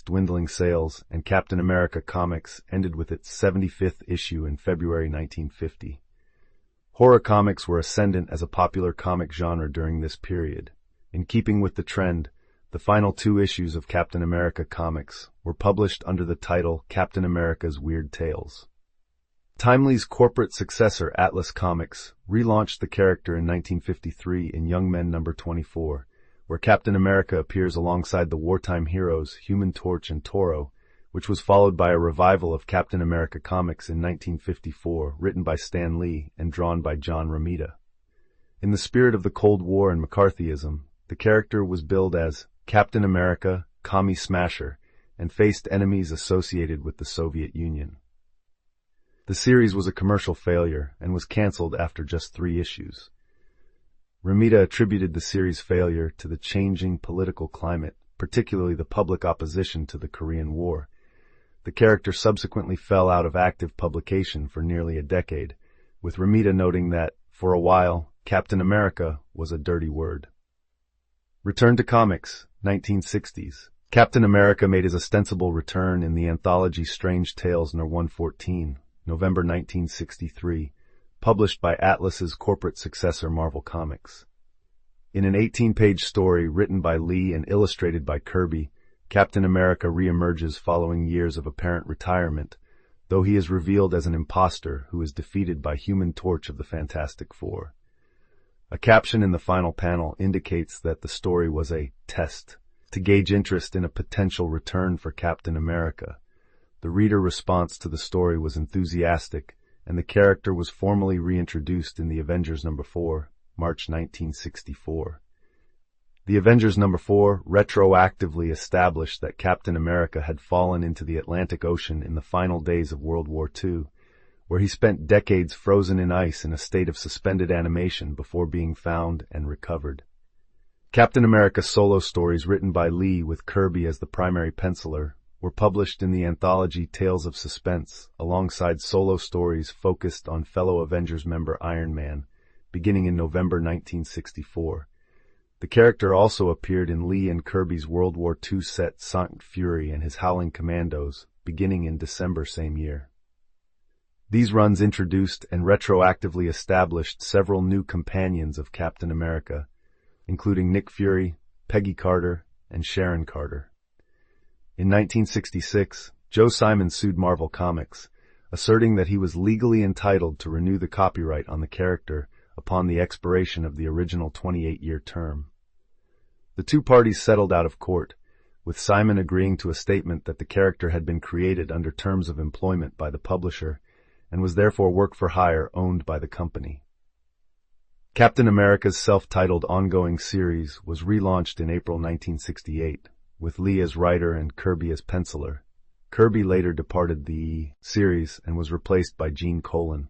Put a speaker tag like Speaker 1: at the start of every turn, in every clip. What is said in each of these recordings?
Speaker 1: dwindling sales, and Captain America Comics ended with its 75th issue in February 1950. Horror comics were ascendant as a popular comic genre during this period. In keeping with the trend, the final 2 issues of Captain America Comics were published under the title Captain America's Weird Tales. Timely's corporate successor, Atlas Comics, relaunched the character in 1953 in Young Men No. 24, where Captain America appears alongside the wartime heroes Human Torch and Toro, which was followed by a revival of Captain America Comics in 1954, written by Stan Lee and drawn by John Romita. In the spirit of the Cold War and McCarthyism, the character was billed as Captain America, Commie Smasher, and faced enemies associated with the Soviet Union. The series was a commercial failure and was canceled after just 3 issues. Romita attributed the series' failure to the changing political climate, particularly the public opposition to the Korean War. The character subsequently fell out of active publication for nearly a decade, with Romita noting that, for a while, Captain America was a dirty word. Return to comics, 1960s. Captain America made his ostensible return in the anthology Strange Tales No. 114, November 1963, published by Atlas's corporate successor Marvel Comics. In an 18-page story written by Lee and illustrated by Kirby, Captain America re-emerges following years of apparent retirement, though he is revealed as an imposter who is defeated by Human Torch of the Fantastic Four. A caption in the final panel indicates that the story was a test to gauge interest in a potential return for Captain America. The reader response to the story was enthusiastic, and the character was formally reintroduced in the Avengers No. 4, March 1964. The Avengers No. 4 retroactively established that Captain America had fallen into the Atlantic Ocean in the final days of World War II, where he spent decades frozen in ice in a state of suspended animation before being found and recovered. Captain America solo stories written by Lee with Kirby as the primary penciler were published in the anthology Tales of Suspense, alongside solo stories focused on fellow Avengers member Iron Man, beginning in November 1964. The character also appeared in Lee and Kirby's World War II set Sankt Fury and his Howling Commandos, beginning in December same year. These runs introduced and retroactively established several new companions of Captain America, including Nick Fury, Peggy Carter, and Sharon Carter. In 1966, Joe Simon sued Marvel Comics, asserting that he was legally entitled to renew the copyright on the character upon the expiration of the original 28-year term. The 2 parties settled out of court, with Simon agreeing to a statement that the character had been created under terms of employment by the publisher and was therefore work for hire owned by the company. Captain America's self-titled ongoing series was relaunched in April 1968, with Lee as writer and Kirby as penciler. Kirby later departed the series and was replaced by Gene Colan.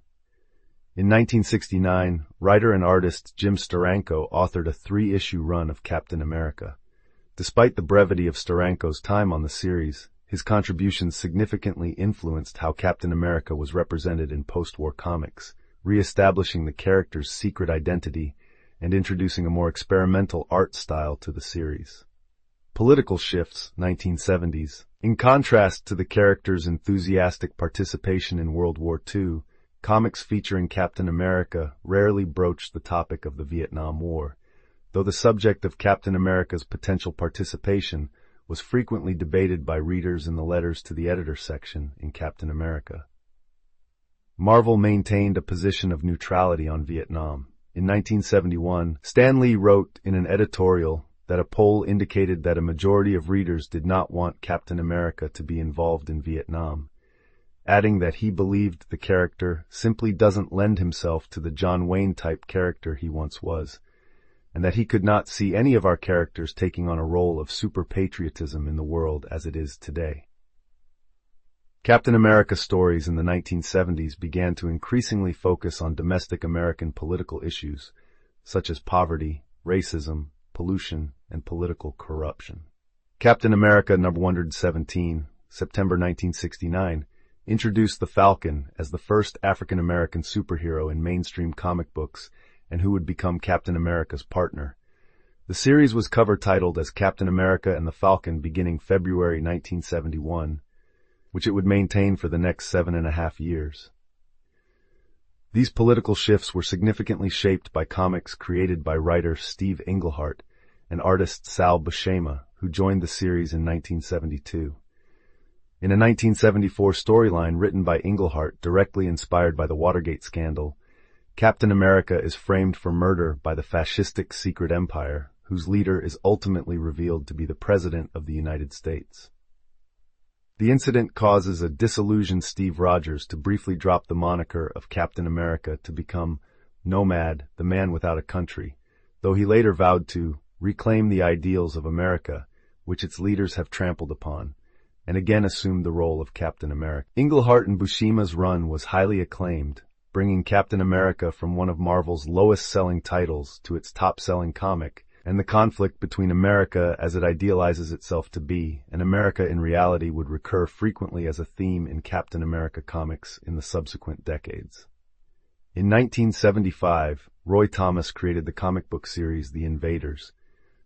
Speaker 1: In 1969, writer and artist Jim Steranko authored a 3-issue run of Captain America. Despite the brevity of Steranko's time on the series, his contributions significantly influenced how Captain America was represented in post-war comics, re-establishing the character's secret identity and introducing a more experimental art style to the series. Political shifts, 1970s. In contrast to the character's enthusiastic participation in World War II, comics featuring Captain America rarely broached the topic of the Vietnam War, though the subject of Captain America's potential participation was frequently debated by readers in the letters to the editor section in Captain America. Marvel maintained a position of neutrality on Vietnam. In 1971, Stan Lee wrote in an editorial that a poll indicated that a majority of readers did not want Captain America to be involved in Vietnam, adding that he believed the character simply doesn't lend himself to the John Wayne-type character he once was, and that he could not see any of our characters taking on a role of super-patriotism in the world as it is today. Captain America stories in the 1970s began to increasingly focus on domestic American political issues, such as poverty, racism, pollution, and political corruption. Captain America No. 117, September 1969, introduced the Falcon as the first African-American superhero in mainstream comic books and who would become Captain America's partner. The series was cover-titled as Captain America and the Falcon beginning February 1971, which it would maintain for the next 7.5 years. These political shifts were significantly shaped by comics created by writer Steve Englehart and artist Sal Buscema, who joined the series in 1972. In a 1974 storyline written by Englehart directly inspired by the Watergate scandal, Captain America is framed for murder by the fascistic secret empire, whose leader is ultimately revealed to be the President of the United States. The incident causes a disillusioned Steve Rogers to briefly drop the moniker of Captain America to become Nomad, the man without a country, though he later vowed to reclaim the ideals of America, which its leaders have trampled upon, and again assumed the role of Captain America. Englehart and Buscema's run was highly acclaimed, bringing Captain America from one of Marvel's lowest-selling titles to its top-selling comic, and the conflict between America as it idealizes itself to be, and America in reality would recur frequently as a theme in Captain America comics in the subsequent decades. In 1975, Roy Thomas created the comic book series The Invaders.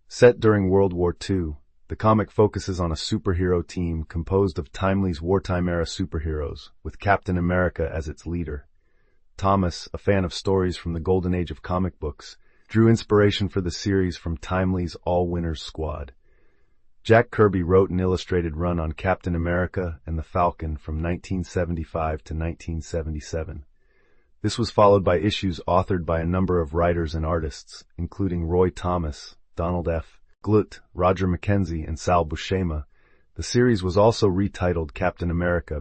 Speaker 1: Set during World War II, the comic focuses on a superhero team composed of Timely's wartime-era superheroes, with Captain America as its leader. Thomas, a fan of stories from the golden age of comic books, drew inspiration for the series from Timely's All-Winners Squad. Jack Kirby wrote an illustrated run on Captain America and the Falcon from 1975 to 1977. This was followed by issues authored by a number of writers and artists, including Roy Thomas, Donald F. Glut, Roger McKenzie, and Sal Buscema. The series was also retitled Captain America,